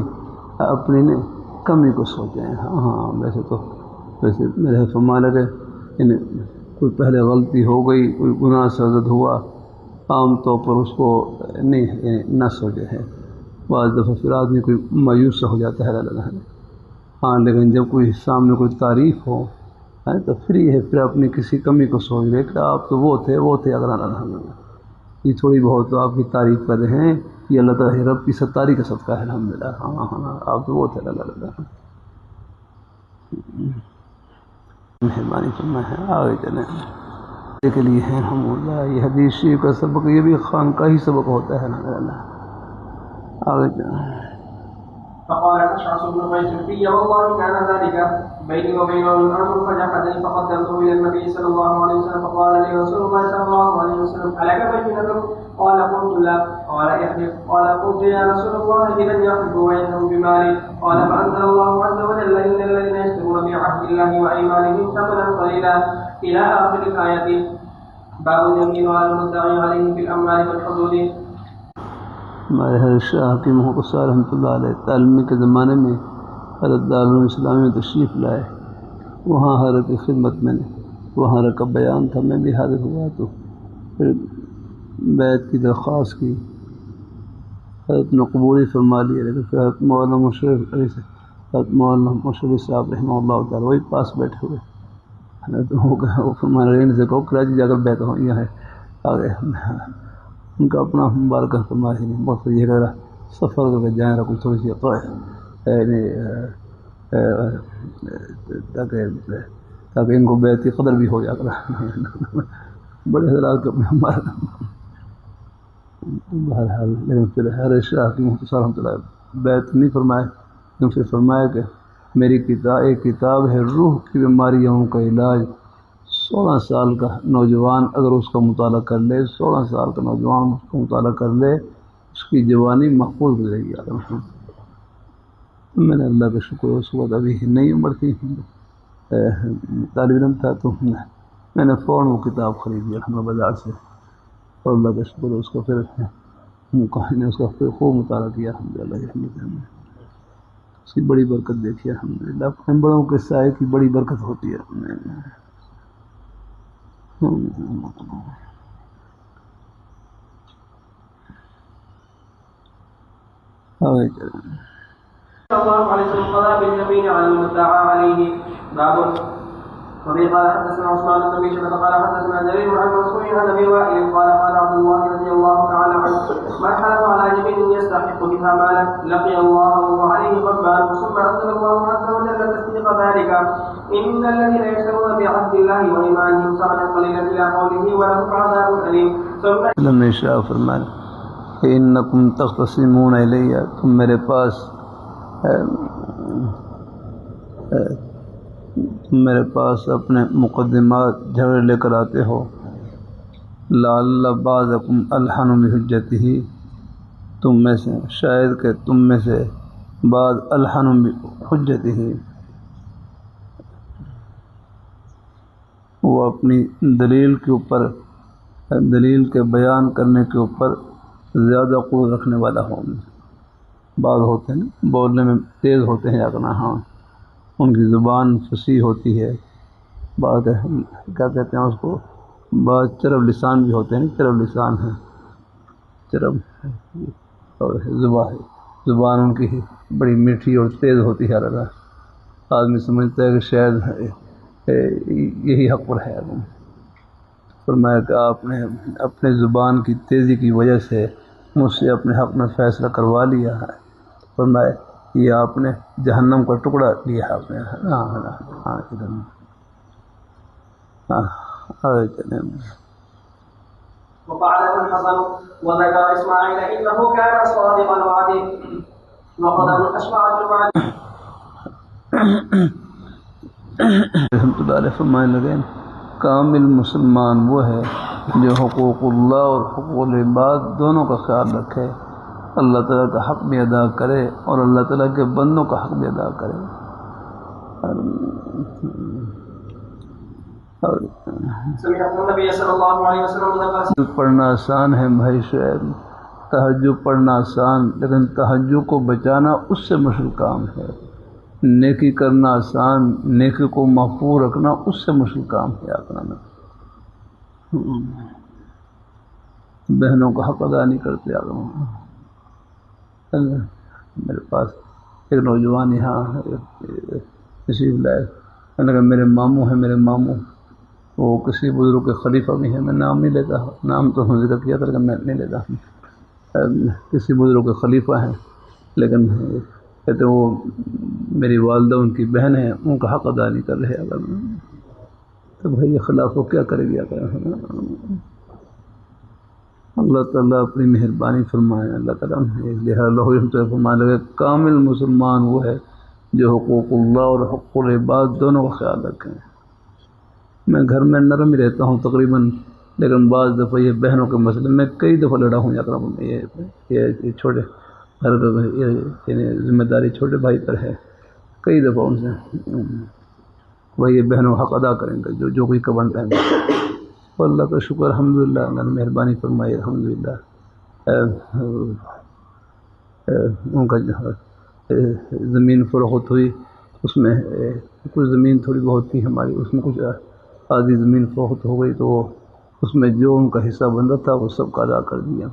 کمی کو سوچیں. ہاں ویسے میرے فرمان لگے کوئی پہلے غلطی ہو گئی، کوئی گناہ سرزد ہوا، عام طور پر اس کو نہ سوچے ہے. بعض دفعہ پھر آدمی کوئی مایوس ہو جاتا ہے. ہاں لیکن جب کوئی سامنے کوئی تعریف ہو تو پھر یہ ہے، پھر اپنی کسی کمی کو سوچ لے کہ آپ تو وہ تھے اگر الحمدللہ یہ تھوڑی بہت تو آپ کی تعریف کر رہے ہیں، یہ اللہ تعالیٰ رب کی ستاری کا صدقہ ہے. الحمدللہ ہاں آپ تو وہ تھے. اللہ مہربانی فرمائے ہے. آگے چلیں کے لیے ہیں الحمدللہ. یہ حدیث شریف کا سبق، یہ بھی خانقاہی سبق ہوتا ہے. فقال الأشعث بن قيس في والله كان ذلك بيني وبينه الأمر فجحدني فقدمته إلى النبي صلى الله عليه وسلم فقال لي رسول الله صلى الله عليه وسلم ألك بينة؟ قال قلت لا. قال احلف. قال قلت يا رسول الله إذا يحلف ويحلف بمالي. قال فأنزل الله عز وجل إن الذين يشترون بعهد الله وأيمانهم ثمنا قليلا إلى آخر الآية. باب اليمين على المدعي عليه في الأموال والحدود. ہمارے حضرت شاہ حکیم حقصہ رحمۃ اللہ علیہ تعلیمی کے زمانے میں حضرت دارالعلوم اسلامی میں تشریف لائے. وہاں حضرت کی خدمت میں نے وہاں حضرت کا بیان تھا، میں بھی حاضر ہوا تو پھر بیعت کی درخواست کی. حضرت نے قبولی فرما لیا، لیکن پھر حضرت مولانا مشرف صاحب رحمہ اللہ تعالیٰ وہی پاس بیٹھے ہوئے. وہ فرمانے لگے ان سے کہو کراچی جا کر بیعت ہو، یہ ہے آگے ان کا اپنا مبارکہ فرما ہی نہیں. بہت یہ کہ سفر کر کے جائیں رکھو تھوڑی سی تاکہ ان کو بیعت کی قدر بھی ہو جا کر بڑے حضرات کے اپنے مبارک. بہرحال لیکن پھر ہر شاہ کی مختصر رحمۃ اللہ بیعت نہیں فرمائے، لیکن پھر فرمایا کہ میری ایک کتاب ہے روح کی بیماریوں کا علاج. 16 سال کا نوجوان اگر اس کا مطالعہ کر لے، 16 سال کا نوجوان اس کا مطالعہ کر لے، اس کی جوانی محفوظ گزرے گی. میں نے اللہ کا شکر اس وقت ابھی نئی عمر تھی، طالب علم تھا، تو میں نے فوراً وہ کتاب خریدی الحمد بازار سے، اور اللہ کا شکر اس کا پھر نے اس کا پھر خوب مطالعہ کیا الحمد للہ. اس کی بڑی برکت دیکھی الحمد للہ. اپنے بڑوں کے سائے کی بڑی برکت ہوتی ہے. الله عليه وسلم قضى باليمين على المدعى عليه. باب وفي قال حدثنا عثمان بن ابي شيبه قال حدثنا جرير عن منصور عن ابي وائل قال قال عبد الله رضي الله تعالى عنه من حلف على يمين يستحق بها مالا لقي الله وعليه غضبان. ثم انزل الله عز وجل تصديق ذلك ان الذين يشترون بعهد الله وايمانهم ثمنا قليلا الى قوله ولهم عذاب اليم. ثم شاء فرمان انکم تختصمون الی، تم میرے پاس اپنے مقدمات جھگڑے لے کر آتے ہو. لعل بعضکم الحن بحجتہ، تم میں سے شاید کہ تم میں سے بعض الحن بحجتہ، وہ اپنی دلیل کے بیان کرنے کے اوپر زیادہ قوت رکھنے والا ہوں. بعض ہوتے ہیں بولنے میں تیز ہوتے ہیں، ہاں ان کی زبان فصیح ہوتی ہے. بعض کیا کہتے ہیں اس کو، بعض چرب لسان بھی ہوتے ہیں. چرب لسان ہے، چرب اور زبان ان کی بڑی میٹھی اور تیز ہوتی ہے. آدمی سمجھتا ہے کہ شاید یہی حق پر ہے. فرمایا کہ آپ نے اپنے زبان کی تیزی کی وجہ سے مجھ سے اپنے حق میں فیصلہ کروا لیا ہے. فرمایا یہ آپ نے جہنم کا ٹکڑا لیا ہے آپ نے. وقال الحسن وذكر اسماعيل انه كان صادق الوعد وقد اشبعت الوعد. رحمۃ اللہ علیہ فرمانے لگے کامل مسلمان وہ ہے جو حقوق اللہ اور حقوق العباد دونوں کا خیال رکھے، اللہ تعالیٰ کا حق بھی ادا کرے اور اللہ تعالیٰ کے بندوں کا حق بھی ادا کرے. تہجد پڑھنا آسان ہے بھائی شعیب، تہجد پڑھنا آسان، لیکن تہجد کو بچانا اس سے مشکل کام ہے. نیکی کرنا آسان، نیکی کو محفوظ رکھنا اس سے مشکل کام ہے. بہنوں کا حق ادا نہیں کرتے. میرے پاس ایک نوجوان یہاں تشریف لائے، میں نے کہا میرے ماموں ہیں، میرے ماموں وہ کسی بزرگ کے خلیفہ بھی ہیں. میں نام نہیں لیتا، نام تو ذکر کیا تھا لیکن میں نہیں لیتا. کسی بزرگ کے خلیفہ ہیں، لیکن کہتے وہ میری والدہ ان کی بہن ہیں، ان کا حق ادا نہیں کر رہے. اگر تو بھائی خلاف وہ کیا کرے گی؟ اللہ تعالیٰ اپنی مہربانی فرمائے. اللہ تعالیٰ فرمانے لگے کامل مسلمان وہ ہے جو حقوق اللہ اور حقوق العباد دونوں کا خیال رکھیں. میں گھر میں نرم ہی رہتا ہوں تقریباً، لیکن بعض دفعہ یہ بہنوں کے مسئلے میں کئی دفعہ لڑا ہوں. یہ چھوٹے گھر کا ذمہ داری چھوٹے بھائی پر ہے. کئی دفعہ ان سے وہی بہنوں حق ادا کریں گے جو کوئی کا بنتا ہے. تو اللہ کا شکر الحمدللہ، اللہ نے مہربانی فرمائی الحمدللہ. ان کا زمین فروخت ہوئی، اس میں کچھ زمین تھوڑی بہت تھی ہماری، اس میں کچھ آدھی زمین فروخت ہو گئی، تو اس میں جو ان کا حصہ بنتا تھا وہ سب کا ادا کر دیا.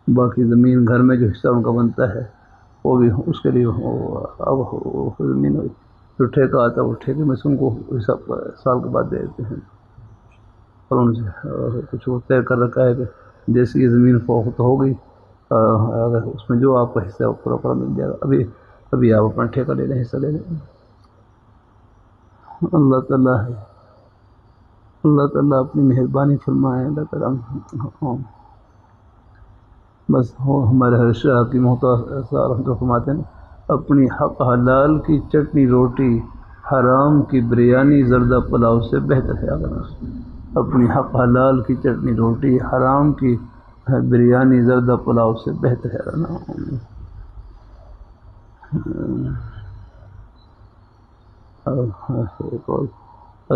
باقی زمین گھر میں جو حصہ ان کا بنتا ہے وہ بھی اس کے لیے اب زمین جو ٹھیکہ آتا ہے وہ ٹھیکے میں سے ان کو حساب سال کے بعد دے دیتے ہیں. اور ان سے کچھ وہ طے کر رکھا ہے کہ جیسے یہ زمین فروخت ہو گئی اگر اس میں جو آپ کا حصہ ہے وہ پورا پورا مل جائے گا. ابھی آپ اپنا ٹھیکہ لے لیں، حصہ لے لیں. اللہ تعالیٰ اپنی مہربانی فرمائے. اللہ تعالیٰ بس وہ ہمارے ہر شاہ کی محتاط فرماتے ہیں اپنی حق حلال کی چٹنی روٹی حرام کی بریانی زردہ پلاؤ سے بہتر ہے. اپنی حق حلال کی چٹنی روٹی حرام کی بریانی زردہ پلاؤ سے بہتر ہے. ایک اور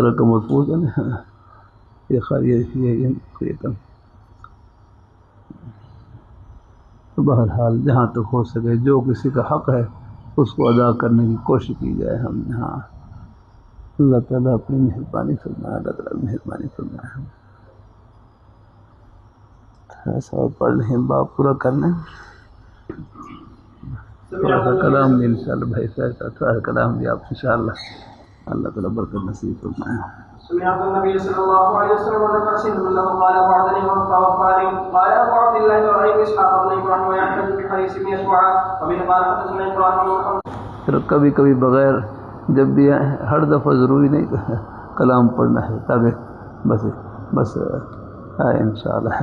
رقم محفوظ ہے نا، یہ بہرحال جہاں تک ہو سکے جو کسی کا حق ہے اس کو ادا کرنے کی کوشش کی جائے. ہم نے ہاں اللہ تعالیٰ اپنی مہربانی فرمائے. اللہ تعالیٰ مہربانی فرمائے. ایسا اور پڑھ لیں باب پورا کر لیں. تھوڑا سا کلام بھی انشاءاللہ بھائی صاحب تھوڑا سا کلام بھی آپ انشاءاللہ اللہ تعالیٰ برکت نصیب فرمائے. سمعت النبي صلى الله عليه وسلم وذكر سيدنا له قال وعدني وقال قال ابو عبد الله ابراهيم اسحاق بن ابراهيم ويحتج بحديث ابن يسوع وبه قال حدثنا ابراهيم. پھر کبھی کبھی بغیر جب بھی ہر دفعہ ضروری نہیں کلام پڑھنا ہے تاکہ بس انشاءاللہ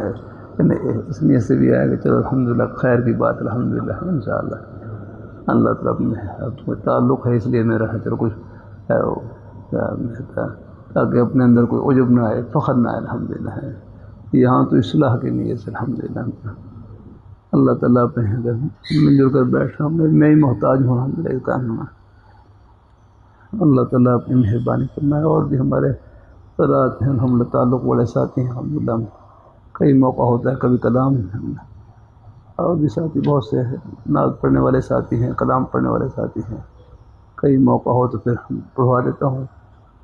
اس نیت سے بھی آئے کہ چلو الحمدللہ خیر کی بات الحمدللہ انشاءاللہ. اللہ تعالیٰ اپنے تعلق ہے اس لیے میرا ہے چلو کچھ تاکہ اپنے اندر کوئی عجب نہ آئے فخر نہ آئے الحمدللہ. یہاں تو اصلاح کی نیت سے الحمدللہ. اللہ تعالیٰ پہ مل جل کر بیٹھ رہا ہوں، میں ہی محتاج ہوں الحمدللہ. اللہ تعالیٰ اپنی مہربانی فرمائے. اور بھی ہمارے رات ہیں ہم تعلق والے ساتھی ہیں الحمدللہ. کئی موقع ہوتا ہے کبھی کلام اور بھی ساتھی بہت سے نعت پڑھنے والے ساتھی ہیں، کلام پڑھنے والے ساتھی ہیں. کئی موقع ہو تو پھر پڑھوا دیتا ہوں،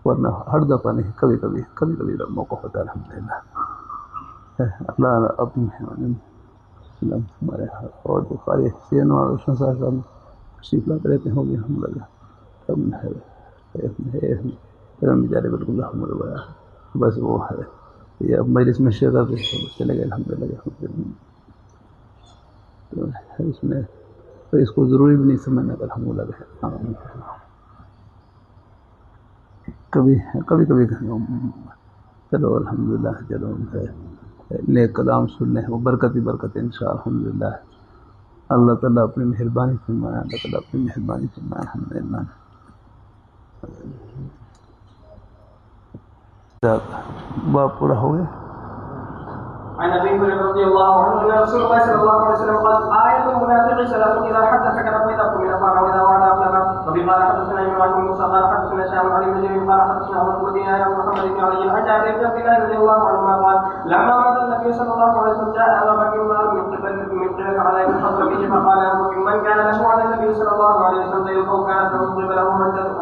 ورنہ ہر دفعہ نہیں، کبھی کبھی موقع ہوتا ہے الحمدللہ. اللہ اپنی ہمارے اور بخاری حسین اور روشن صاحب تشریف لاتے رہتے ہیں. ہوگی ہم لوگ بیچارے بالکل بس وہ ہے یہ اب مجلس میں شیخ چلے گئے الحمدللہ. تو اس میں تو اس کو ضروری بھی نہیں سمجھنا کہ الحمدللہ کبھی چلو الحمدللہ چلو نیک کلام سن لیں وہ برکت ہی برکت انشاءاللہ الحمدللہ. اللہ تعالیٰ اپنی مہربانی فرمائے. اللہ تعالیٰ اپنی مہربانی فرمائے الحمدللہ. باب پورا ہو گیا. عن ابي هريره رضي الله عنه ان رسول الله صلى الله عليه وسلم قال آية المنافق ثلاث اذا حدث كذب واذا قمن فار واذا وعد اخلف. وبه قال حدثنا ابراهيم بن موسى قال حدثنا شام عن ابن قال حدثنا عمرو بن دينار عن محمد بن علي عن جابر بن عبد الله رضي الله عنهما قال لما مات النبي صلى الله عليه وسلم جاء ابا بكر من قبل على ابن حضرمه فقال ابو بكر من كان له على النبي صلى الله عليه وسلم ذيل او كانت له قبله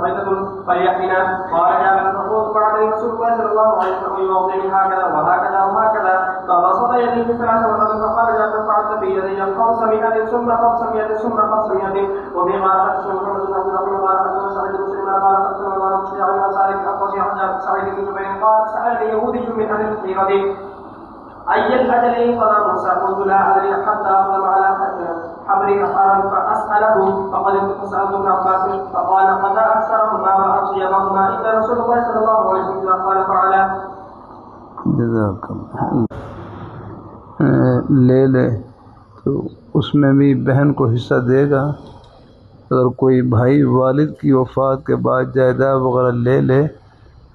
ميتة فليحمنا. قال جابر فقلت بعدني رسول الله صلى الله عليه وسلم يعطيني هكذا وهكذا وهكذا. فبسط يديه ثلاث مرات فقال جابر فعلت بيدي 500 ثم 500 ثم 500. وبه قال حدثنا محمد بن عبد الرحمن قال حدثنا سعيد بن مسلم قال حدثنا مروان بن شجاع عن سالم الاقوس عن سعيد بن جبير قال سالني يهودي من اهل الحيره اي الاجلين قضى موسى قلت لا ادري حتى اقدم على حبر حرام فاساله فقد سالت ابن عباس فقال قضى اكثرهما واطيبهما الا رسول الله صلى الله عليه وسلم قال فعلا. جزاك الله. لے لے تو اس میں بھی بہن کو حصہ دے گا. اگر کوئی بھائی والد کی وفات کے بعد جائیداد وغیرہ لے لے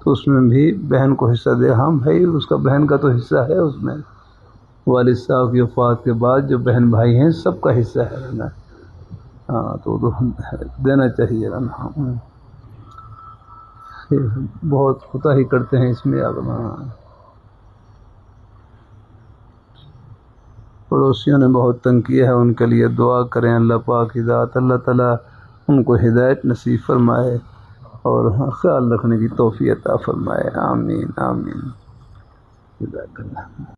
تو اس میں بھی بہن کو حصہ دے. ہاں بھائی اس کا بہن کا تو حصہ ہے اس میں. والد صاحب کی وفات کے بعد جو بہن بھائی ہیں سب کا حصہ ہے نا. ہاں تو دینا چاہیے نا. بہت کوتاہی کرتے ہیں اس میں. پڑوسیوں نے بہت تنگ کیا ہے، ان کے لیے دعا کریں. اللہ پاک کی ذات اللہ تعالیٰ ان کو ہدایت نصیب فرمائے اور خیال رکھنے کی توفیق عطا فرمائے. آمین آمین. جزاک اللہ.